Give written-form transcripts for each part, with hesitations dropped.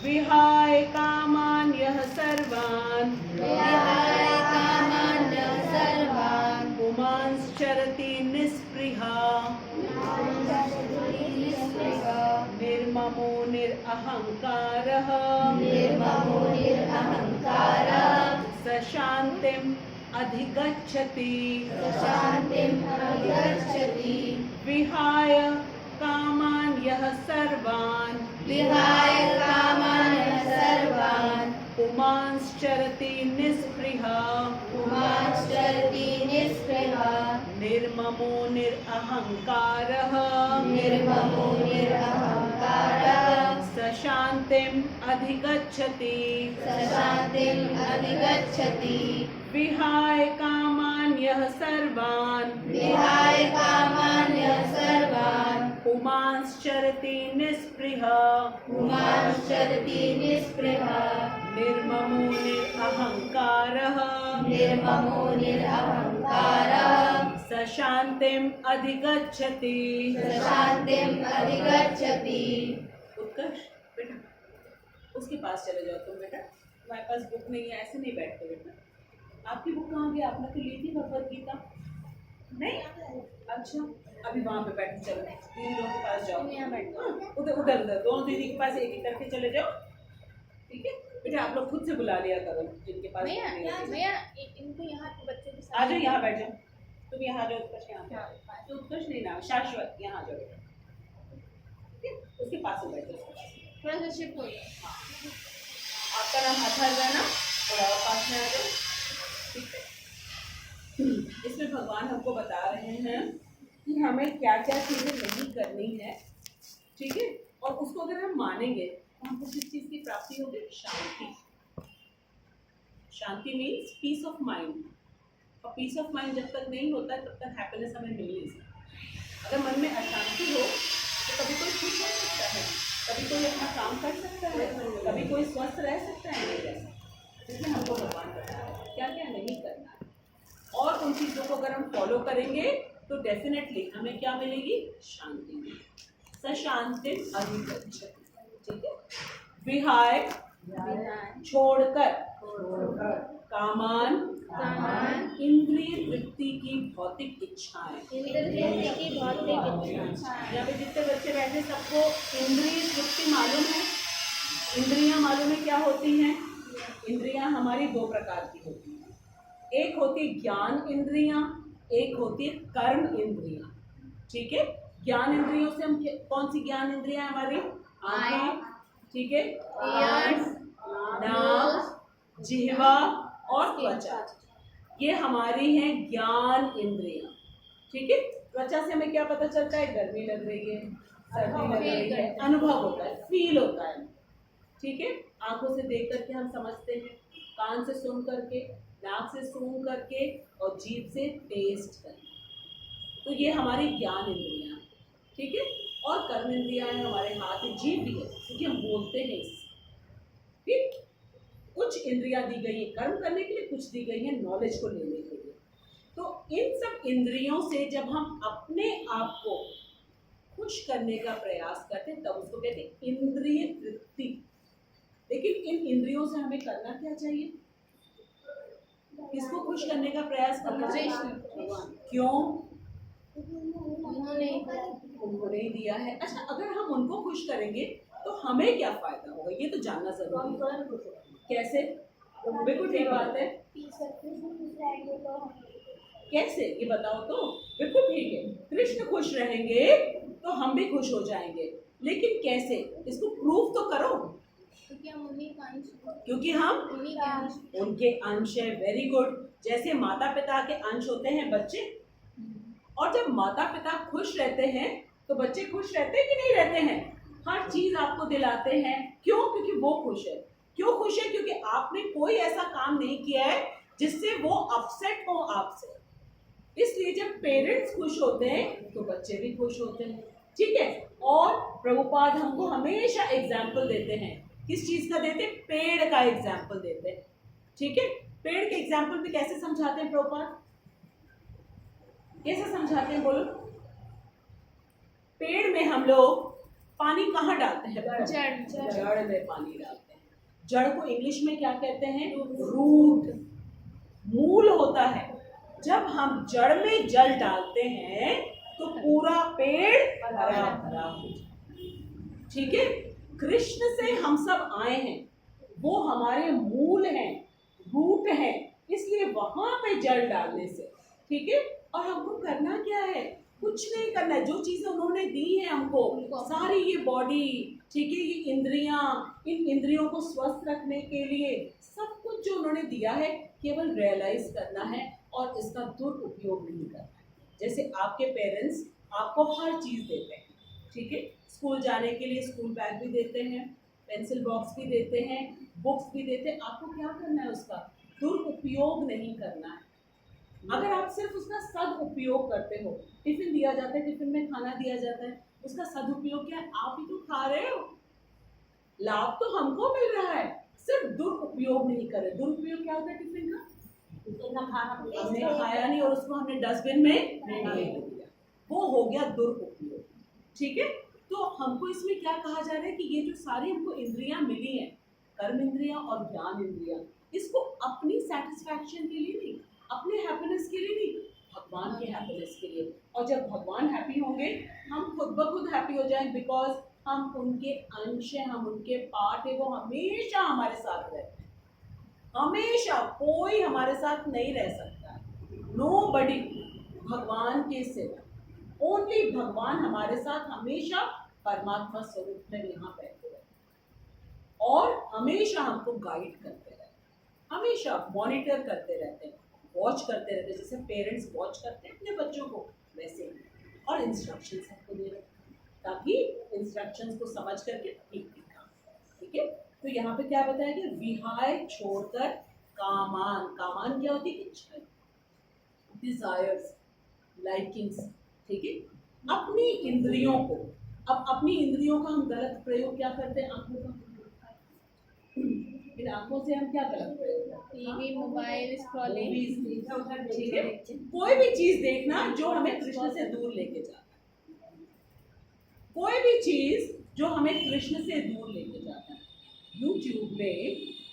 विहाय कामान् यः सर्वान् पुमांश्चरति निःस्पृहा निर्ममो निरहङ्कारः स शान्तिम् अधिगच्छति विहाय कामान् यः सर्वान् पुमांश्चरति निःस्पृहा निर्ममो निरहङ्कारः स शान्तिम् अधिगच्छति विहाय कामान् यः सर्वान् पुमांश्चरति निःस्पृहा निर्ममो निरहङ्कारः स शान्तिम् अधिगच्छति। उत्कर्ष बेटा उसके पास चले जाओ तुम बेटा, तुम्हारे पास बुक नहीं है, ऐसे नहीं बैठते बेटा। आपकी बुक कहाँ गई? आपने तो ली थी भगवद गीता। नहीं? अच्छा अभी वहाँ पे बैठ चलो, दीदी लोगों के पास जाओ, उधर उधर उधर दोनों दीदी के पास एक एक करके चले जाओ, ठीक है बेटा। आप लोग खुद से बुला लिया करो जिनके पास इनको यहाँ के बच्चों के आ जाओ, यहाँ बैठ जाओ, तुम यहाँ आ जाओ, उत्कर्ष यहाँ तो उत्कर्ष नहीं ना, शाश्वत यहाँ आ जाओ, ठीक है उसके पास में बैठ जाओ, थोड़ा सा शिफ्ट हो जाए। आपका नाम अथर्व है ना, थोड़ा और पास में आ जाओ, ठीक है। इसमें भगवान हमको बता रहे हैं कि हमें क्या क्या चीज़ें नहीं करनी है, ठीक है, और उसको अगर हम मानेंगे तो हमको किस चीज़ की प्राप्ति होगी? शांति। शांति मीन्स पीस ऑफ माइंड, और पीस ऑफ माइंड जब तक नहीं होता है तब तक हैप्पीनेस हमें मिल नहीं सकती। अगर मन में अशांति हो तो कभी कोई खुश हो सकता है, कभी कोई अपना काम कर सकता है, कभी कोई स्वस्थ रह सकता है, नहीं रह सकता। इसलिए हमको भगवान बताया है क्या क्या नहीं करना है, और उन चीज़ों को अगर हम फॉलो करेंगे तो डेफिनेटली हमें क्या मिलेगी? शांति मिलेगी। स शांति अधिगच्छति, ठीक है। विहाय छोड़कर कामान इंद्रिय वृत्ति की भौतिक इच्छाएं। यहाँ पे जितने बच्चे बैठे सबको इंद्रिय वृत्ति मालूम है? इंद्रियां मालूम है क्या होती हैं? इंद्रियां हमारी दो प्रकार की होती हैं, एक होती है ज्ञान इंद्रियां, एक होती है कर्म इंद्रियां, ठीक है। ज्ञान इंद्रियों से हम कौन सी ज्ञान इंद्रियां हमारी? आंखें, ठीक है, नाक, जिह्वा और त्वचा, ये हमारी हैं ज्ञान इंद्रियां, ठीक है। त्वचा से हमें क्या पता चलता है? गर्मी लग रही है, सर्दी लग रही है, अनुभव होता है, फील होता है, ठीक है। आंखों से देख करके हम समझते हैं, कान से सुन करके, नाक से सूंघ करके और जीभ से टेस्ट करके, तो ये हमारी ज्ञान इंद्रियां, ठीक है। और कर्म इंद्रियां हैं हमारे हाथ, जीभ भी है क्योंकि हम बोलते हैं इससे, ठीक। कुछ इंद्रियां दी गई है कर्म करने के लिए, कुछ दी गई है नॉलेज को लेने के लिए। तो इन सब इंद्रियों से जब हम अपने आप को खुश करने का प्रयास करते हैं तब उसको कहते हैं इंद्रिय तृप्ति। लेकिन इन इंद्रियों से हमें करना क्या चाहिए? किसको खुश करने का प्रयास करना चाहिए? क्यों? उन्होंने ही दिया है। अच्छा अगर हम उनको खुश करेंगे तो हमें क्या फायदा होगा, ये तो जानना जरूरी है। कैसे? बिल्कुल ठीक बात है, कैसे ये बताओ तो। बिल्कुल ठीक है, कृष्ण खुश रहेंगे तो हम भी खुश हो जाएंगे, लेकिन कैसे? इसको प्रूफ तो करो। क्योंकि हम उनके अंश है। Very good. जैसे माता पिता के अंश होते हैं बच्चे, और जब माता पिता खुश रहते हैं तो बच्चे खुश रहते हैं कि नहीं रहते हैं? हर चीज आपको दिलाते हैं, क्यों? क्योंकि वो खुश है। क्यों खुश है? क्योंकि आपने कोई ऐसा काम नहीं किया है जिससे वो अपसेट हो आपसे। इसलिए जब पेरेंट्स खुश होते हैं तो बच्चे भी खुश होते हैं, ठीक है। और प्रभुपाद हमको हमेशा एग्जाम्पल देते हैं, किस चीज का देते हैं? पेड़ का एग्जाम्पल देते हैं, ठीक है। पेड़ के एग्जाम्पल में कैसे समझाते हैं प्रभुपाद? कैसे समझाते हैं बोलो? पेड़ में हम लोग पानी कहाँ डालते हैं? जड़। जड़ में पानी डालते हैं। जड़ को इंग्लिश में क्या कहते हैं? रूट। मूल होता है। जब हम जड़ में जल डालते हैं तो पूरा पेड़ हरा भरा हो जाता है। ठीक है, कृष्ण से हम सब आए हैं, वो हमारे मूल हैं, रूट हैं, इसलिए वहां पे जल डालने से, ठीक है। और हमको करना क्या है? कुछ नहीं करना है। जो चीजें उन्होंने दी है हमको, सारी ये बॉडी, ठीक है, ये इंद्रियां, इन इंद्रियों को स्वस्थ रखने के लिए सब कुछ जो उन्होंने दिया है, केवल रियलाइज करना है और इसका दुरुपयोग नहीं करना है। जैसे आपके पेरेंट्स आपको हर चीज देते हैं, ठीक है, स्कूल जाने के लिए स्कूल बैग भी देते हैं, पेंसिल बॉक्स भी देते हैं, बुक्स भी देते हैं। आपको क्या करना है? उसका दुरुपयोग नहीं करना है। अगर आप सिर्फ उसका सदुपयोग करते हो, टिफिन दिया जाता है, टिफिन में खाना दिया जाता है, उसका सदुपयोग क्या है? आप ही तो खा रहे हो, लाभ तो हमको मिल रहा है, सिर्फ दुरुपयोग नहीं कर रहे। दुरुपयोग क्या होता है? टिफिन का खाना हमने खाया नहीं और उसको हमने डस्टबिन में फेंक दिया, वो हो गया दुरुपयोग। ठीक है, तो हमको इसमें क्या कहा जा रहा है कि ये जो सारी हमको इंद्रियां मिली हैं, कर्म इंद्रियां और ज्ञान इंद्रियां, इसको अपनी सेटिस्फैक्शन के लिए नहीं, अपने हैप्पीनेस के लिए नहीं, भगवान के हैप्पीनेस के लिए। और जब भगवान हैप्पी होंगे, हम खुद ब खुद हैप्पी हो जाएंगे, बिकॉज हम उनके अंश हैं, हम उनके पार्ट है, वो हमेशा हमारे साथ रहते हैं, हमेशा। कोई हमारे साथ नहीं रह सकता, नोबडी, भगवान के सिवा ओनली भगवान हमारे साथ हमेशा परमात्मा स्वरूप में यहाँ बैठे रहते और हमेशा हमको गाइड करते रहते, हमेशा मॉनिटर करते रहते हैं, वॉच करते रहते हैं। जैसे पेरेंट्स वॉच करते हैं अपने बच्चों को, वैसे ही, और इंस्ट्रक्शंस हमको दे रहे हैं ताकि इंस्ट्रक्शंस को समझ करके ठीक ठीक काम। ठीक है, तो यहाँ पे क्या बताया गया? विहाय छोड़कर कामान। कामान क्या होती है? इच्छाएं, डिजायर्स, लाइकिंग्स। ठीक है, अपनी इंद्रियों को, अब अपनी इंद्रियों का हम गलत प्रयोग क्या करते हैं? आंखों का। फिर आंखों से हम क्या गलत प्रयोग करते हैं? TV, mobile, scrolling. ठीक है, कोई भी चीज देखना जो हमें कृष्ण से दूर लेके जाता है, कोई भी चीज जो हमें कृष्ण से दूर लेके जाता है। यूट्यूब में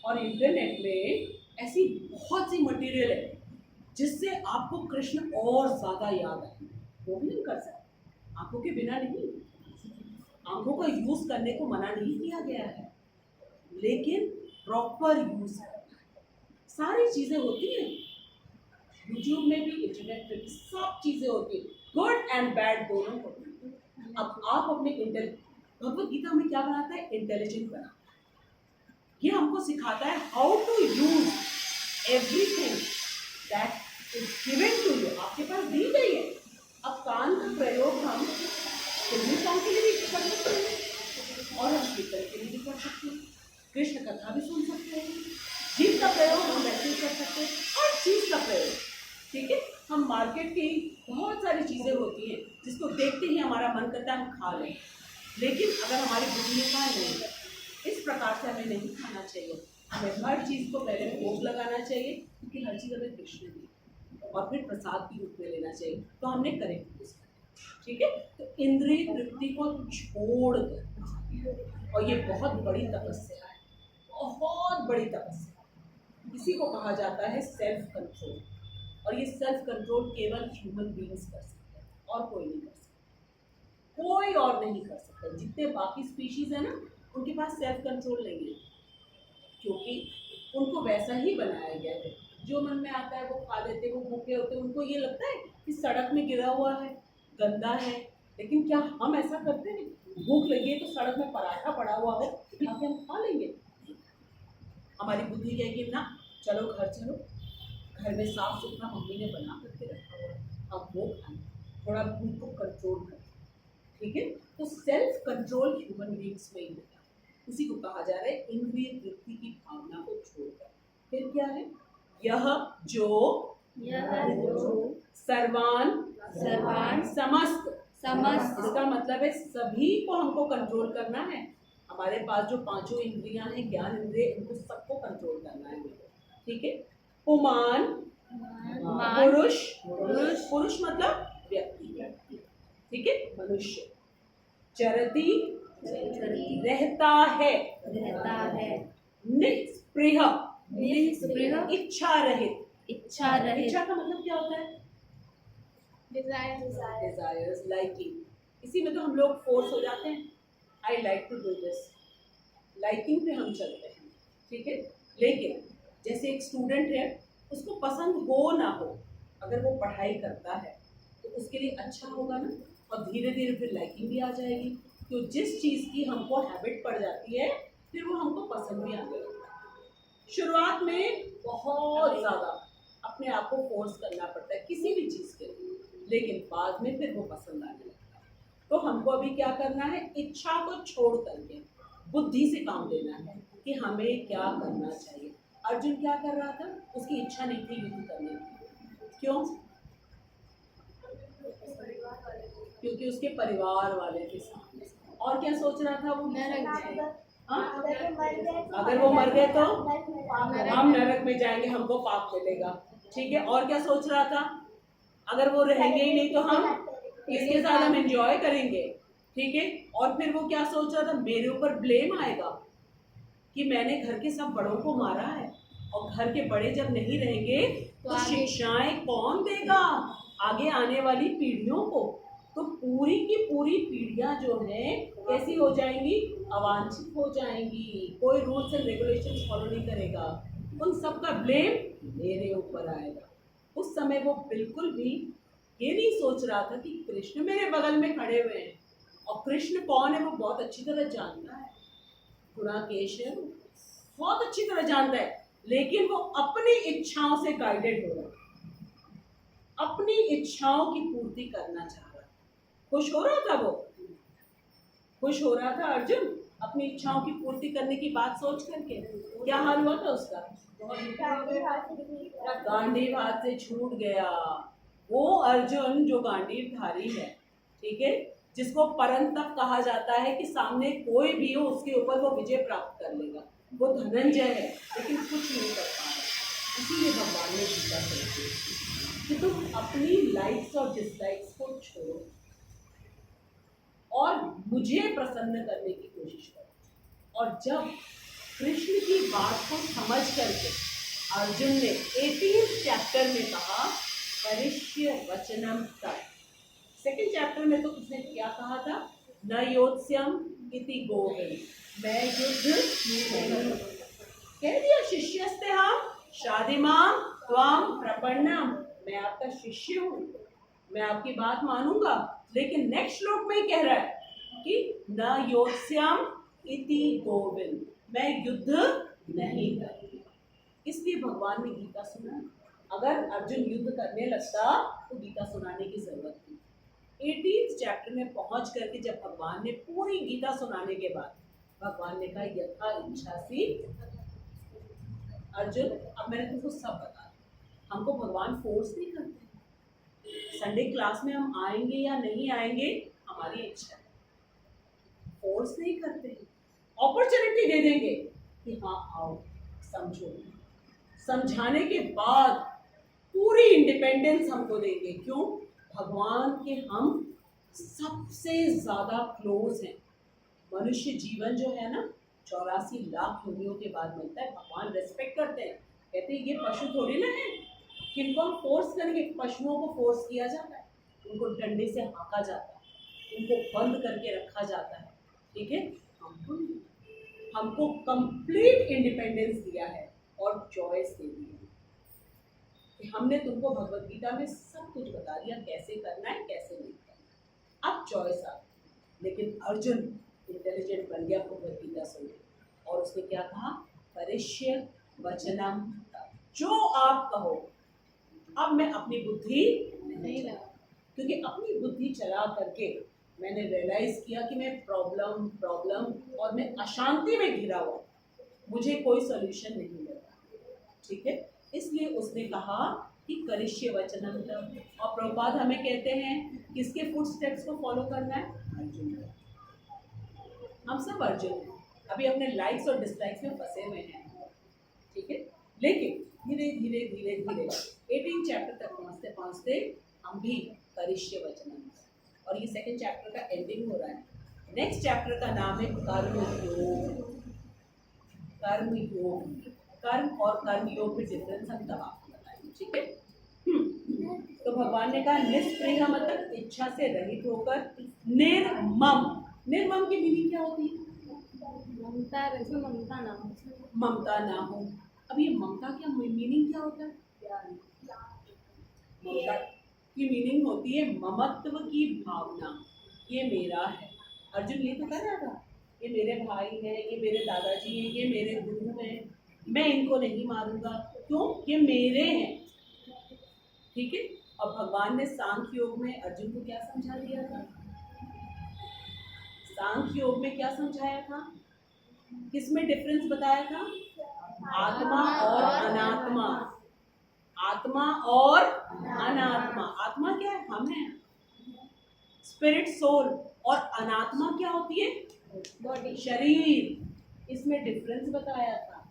और इंटरनेट में ऐसी बहुत सी मटेरियल है जिससे आपको कृष्ण और ज्यादा याद आए, वो भी हम कर सकते, आंखों के बिना नहीं। आंखों का यूज करने को मना नहीं किया गया है, लेकिन प्रॉपर यूज करना है। सारी चीजें होती हैं यूट्यूब में भी, इंटरनेट पे भी, सब चीजें होती है, गुड एंड बैड दोनों होती है। अब आप अपने भगवत गीता में क्या बनाता है? इंटेलिजेंट बनाता है। ये हमको सिखाता है how to use everything that is given to you, आपके पास दी गई है। अब कान का प्रयोग हम फिल्मी सॉन्ग के लिए भी कर सकते हैं और हम कीर्तन के लिए भी कर सकते हैं, कृष्ण कथा भी सुन सकते हैं, जीव का प्रयोग हम वैसे ही कर सकते हैं, हर चीज का प्रयोग। ठीक है, हम मार्केट की बहुत सारी चीजें होती हैं जिसको देखते ही हमारा मन करता है हम खा लें, लेकिन अगर हमारी बुद्धि में कहा नहीं, इस प्रकार से हमें नहीं खाना चाहिए। हमें हर चीज को पहले भोग लगाना चाहिए, क्योंकि हर चीज हमें कृष्ण दी, और फिर प्रसाद के रूप में लेना चाहिए, तो हमने करेक्ट यूज करना। ठीक है, तो इंद्रिय तृप्ति को छोड़ कर, और ये बहुत बड़ी तपस्या है, बहुत बड़ी तपस्या। इसी को कहा जाता है सेल्फ कंट्रोल, और ये सेल्फ कंट्रोल केवल ह्यूमन बीइंग्स कर सकते हैं, और कोई नहीं कर सकता, कोई और नहीं कर सकता। जितने बाकी स्पीशीज है ना, उनके पास सेल्फ कंट्रोल नहीं है, क्योंकि उनको वैसा ही बनाया गया है, जो मन में आता है वो खा लेते, वो भूखे होते। उनको ये लगता है कि सड़क में गिरा हुआ है, गंदा है, लेकिन क्या हम ऐसा करते हैं? भूख लगी है तो सड़क में पराठा पड़ा हुआ हो, उठा के हम खा लेंगे। हमारी बुद्धि कहेगी ना, चलो घर चलो, घर में साफ सुथरा मम्मी ने बना करके रखा हुआ है, अब वो खाएं, थोड़ा भूख को कंट्रोल करें। ठीक है, तो सेल्फ कंट्रोल ह्यूमन बीइंग्स में ही होता है, उसी को कहा जा रहा है इंद्रिय तृप्ति की भावना को छोड़कर। फिर क्या है? यह जो सर्वान समस्त, इसका मतलब है सभी को हमको कंट्रोल करना है। हमारे पास जो पांचों इंद्रियां हैं, ज्ञान इंद्रिय, इनको सबको कंट्रोल करना है। ठीक है, पुमान, पुरुष मतलब व्यक्ति, ठीक है, मनुष्य। चरती, रहता है, रहता है, निस्पृह, निस्पृह, इच्छा रहित। इच्छा रहित, इच्छा का मतलब क्या होता है? Desire, desires, liking. इसी में तो हम लोग फोर्स हो जाते हैं, I like to do this, liking पे हम चलते हैं, ठीक है। लेकिन जैसे एक स्टूडेंट है, उसको पसंद हो ना हो, अगर वो पढ़ाई करता है तो उसके लिए अच्छा होगा ना, और धीरे धीरे फिर लाइकिंग भी आ जाएगी। तो जिस चीज़ की हमको हैबिट पड़ जाती है, फिर वो हमको पसंद भी आने लगता है। शुरुआत में बहुत ज़्यादा अपने आप को फोर्स करना पड़ता है किसी भी चीज़ के लिए, लेकिन बाद में फिर वो पसंद आने लगता है। तो हमको अभी क्या करना है, इच्छा को छोड़ करके बुद्धि से काम लेना है कि हमें क्या करना चाहिए। अर्जुन क्या कर रहा था, उसकी इच्छा नहीं थी युद्ध करने की। क्यों? क्योंकि उसके परिवार वाले थे सामने। और क्या सोच रहा था वो? हाँ? अगर वो मर गए तो हम नरक में जाएंगे, हमको पाप मिलेगा, ठीक है। और क्या सोच रहा था, अगर वो रहेंगे ही नहीं तो हम इसके साथ हम एंजॉय करेंगे, ठीक है। और फिर वो क्या सोच रहा था, मेरे ऊपर ब्लेम आएगा कि मैंने घर के सब बड़ों को मारा है, और घर के बड़े जब नहीं रहेंगे तो शिक्षाएं कौन देगा आगे आने वाली पीढ़ियों को। तो पूरी की पूरी पीढ़ियां जो है कैसी हो जाएंगी, अवांछित हो जाएंगी, कोई रूल्स एंड रेगुलेशंस फॉलो नहीं करेगा, उन सब का ब्लेम मेरे ऊपर आएगा। उस समय वो बिल्कुल भी ये नहीं सोच रहा था कि कृष्ण मेरे बगल में खड़े हुए हैं, और कृष्ण कौन है वो बहुत अच्छी तरह जानता है, गुणाकेश है, बहुत अच्छी तरह जानता है। लेकिन वो अपनी इच्छाओं से गाइडेड हो रहा है, अपनी इच्छाओं की पूर्ति करना चाह रहा है। खुश हो रहा था वो, खुश हो रहा था अर्जुन अपनी इच्छाओं की पूर्ति करने की बात सोच करके। क्या हाल हुआ था उसका, गांडीव हाथ से छूट गया। वो अर्जुन जो गांडीवधारी है, ठीक है, जिसको परंतप कहा जाता है कि सामने कोई भी हो उसके ऊपर वो विजय प्राप्त कर लेगा, वो धनंजय है, लेकिन कुछ नहीं कर पा रहा। इसीलिए भगवान ने गीता कही कि तुम अपनी लाइक्स और डिसलाइक्स को छोड़ो और मुझे प्रसन्न करने की कोशिश करो। और जब कृष्ण की बात को समझ करके अर्जुन ने 18 चैप्टर में कहा परिष्य वचनम तत्। सेकंड चैप्टर में तो उसने क्या कहा था, न योत्स्यम इति गोविंद, मैं युद्ध नहीं कह दिया। शिष्यस्ते हम शादिमां त्वाम प्रपन्नम, मैं आपका शिष्य हूँ, मैं आपकी बात मानूंगा। लेकिन नेक्स्ट श्लोक में कह रहा है कि न योत्स्यम इति गोविंद, मैं युद्ध नहीं करूंगा। इसलिए भगवान ने गीता सुना। अगर अर्जुन युद्ध करने लगता तो गीता सुनाने की जरूरत नहीं। 18 चैप्टर में पहुंच करके जब भगवान ने पूरी गीता सुनाने के बाद भगवान ने कहा यथा इच्छा सी अर्जुन, अब मैंने तुमको सब बता दिया। हमको भगवान फोर्स नहीं करते, संडे क्लास में हम आएंगे या नहीं आएंगे हमारी इच्छा है, फोर्स नहीं करते, अपॉर्चुनिटी दे देंगे कि हाँ आओ समझो। समझाने के बाद पूरी इंडिपेंडेंस हमको देंगे। क्यों? भगवान के हम सबसे ज्यादा क्लोज हैं। मनुष्य जीवन जो है ना 84 लाख योनियों के बाद मिलता है। भगवान रेस्पेक्ट करते हैं, कहते हैं ये पशु थोड़ी ना है किनको हम फोर्स करेंगे। पशुओं को फोर्स किया जाता है, उनको डंडे से हाँका जाता है, उनको बंद करके रखा जाता है, ठीक है। हमको कंप्लीट इंडिपेंडेंस दिया है और चॉइस दे दी है कि हमने तुमको भगवत गीता में सब कुछ बता दिया, कैसे करना है कैसे नहीं करना, अब चॉइस आ। लेकिन अर्जुन इंटेलिजेंट बन गया भगवत गीता सुन के, और उसने क्या कहा, परिष्य वचनम तत्, जो आप कहो। अब मैं अपनी बुद्धि नहीं लगा, क्योंकि अपनी बुद्धि चला करके मैंने रियलाइज किया कि मैं प्रॉब्लम और मैं अशांति में घिरा हुआ, मुझे कोई सोल्यूशन नहीं मिला, ठीक है। इसलिए उसने कहा कि करिष्य वचनम तत्। और प्रभुपाद हमें कहते हैं किसके फुट स्टेप्स को फॉलो करना है, अर्जुन का। हम सब अर्जुन हैं, अभी अपने लाइक्स और डिसलाइक्स में फंसे हुए हैं, ठीक है। लेकिन धीरे धीरे धीरे धीरे 18 चैप्टर तक पहुँचते पहुँचते हम भी करिष्य वचनम, और ये सेकंड चैप्टर का एंडिंग हो रहा है। नेक्स्ट चैप्टर का नाम है कर्म योग। कर्म योग, कर्म और कर्म योग में डिफरेंस हम तब आपको बताएंगे, ठीक है। तो भगवान ने कहा निष्प्रिय मतलब इच्छा से रहित होकर, निर्मम, निर्मम की मीनिंग क्या होती है? ममता रहित, ममता ना हो। ममता ना हो। अब ये ममता क्या मीनिंग क्या होता है? ममता की मीनिंग होती है ममत्व की भावना, ये मेरा है। अर्जुन ये तो कह रहा था, ये मेरे भाई हैं, ये मेरे दादाजी हैं, ये मेरे गुरु हैं, मैं इनको नहीं मारूंगा, क्यों? ये मेरे हैं, ठीक है। अब भगवान ने सांख्य योग में अर्जुन को क्या समझा दिया था? सांख्य योग में क्या समझाया था? किसमें डिफरेंस बताया था? आत्मा और अनात्मा। आत्मा और अनात्मा। आत्मा क्या है? हम हैं, स्पिरिट सोल। और अनात्मा क्या होती है? बॉडी, शरीर। इसमें डिफरेंस बताया था।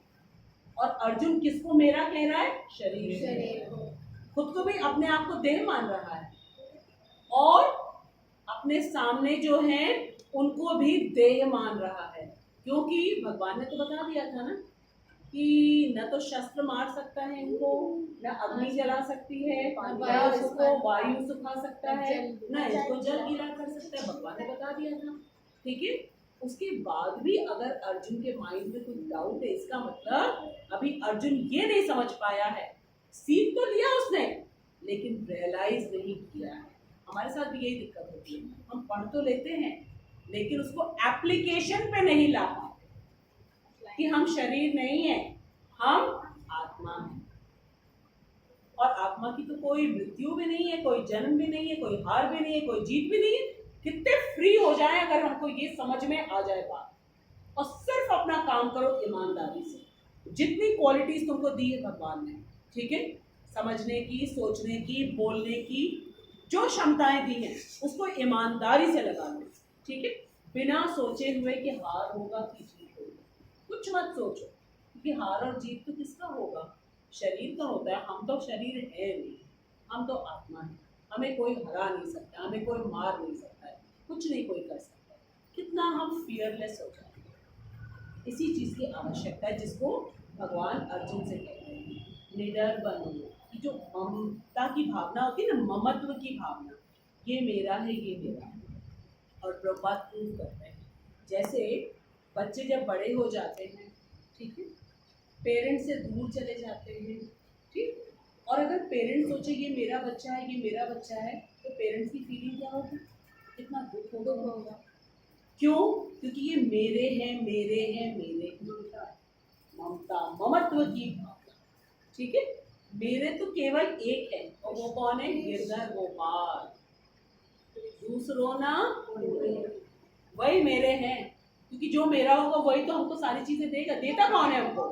और अर्जुन किसको मेरा कह रहा है? शरीर। शरीर, खुद को भी अपने आप को देह मान रहा है, और अपने सामने जो है उनको भी देह मान रहा है, क्योंकि भगवान ने तो बता दिया था ना कि न तो शस्त्र मार सकता है इनको, न अग्नि जला सकती है, न इसको वायु सुखा सकता है, न इसको जल गीला कर सकता है। भगवान ने बता दिया था, ठीक है। उसके बाद भी अगर अर्जुन के माइंड में कुछ डाउट है, इसका मतलब अभी अर्जुन ये नहीं समझ पाया है। सीख तो लिया उसने, लेकिन रियलाइज नहीं किया है। हमारे साथ भी यही दिक्कत होती है, हम पढ़ तो लेते हैं लेकिन उसको एप्लीकेशन पे नहीं ला पाते कि हम शरीर नहीं है, हम आत्मा हैं। और आत्मा की तो कोई मृत्यु भी नहीं है, कोई जन्म भी नहीं है, कोई हार भी नहीं है, कोई जीत भी नहीं है। कितने फ्री हो जाए अगर हमको ये समझ में आ जाए बात, और सिर्फ अपना काम करो ईमानदारी से। जितनी क्वालिटीज तुमको दी है भगवान ने, ठीक है, समझने की, सोचने की, बोलने की जो क्षमताएं दी हैं उसको ईमानदारी से लगा लो, ठीक है। बिना सोचे हुए कि हार होगा कि जीत होगा, कुछ मत सोचो, क्योंकि हार और जीत तो किसका होगा? शरीर का होता है। हम तो शरीर है नहीं, हम तो आत्मा है। हमें कोई हरा नहीं सकता, हमें कोई मार नहीं सकता है, कुछ नहीं कोई कर सकता है। कितना हम फियरलेस हो जाएंगे। इसी चीज़ की आवश्यकता है जिसको भगवान अर्जुन से कहते हैं निडर बनो। कि जो ममता की भावना होती है ना, ममत्व की भावना, ये मेरा है, ये मेरा है। और प्रभुपाद प्रूव करते हैं, जैसे बच्चे जब बड़े हो जाते हैं, ठीक है, पेरेंट्स से दूर चले जाते हैं, ठीक, और अगर पेरेंट्स सोचे ये मेरा बच्चा है, ये मेरा बच्चा है, तो पेरेंट्स की फीलिंग क्या होगी? कितना दुख होगा। क्यों? क्योंकि ये मेरे हैं, मेरे हैं, मेरे हैं। ममता, ममत्व की भावना, ठीक है। मेरे तो केवल एक है, और वो कौन है? गिरधर गोपाल। दूसरों ना वही मेरे हैं, क्योंकि जो मेरा होगा वही तो हमको सारी चीजें देगा। देता कौन है हमको?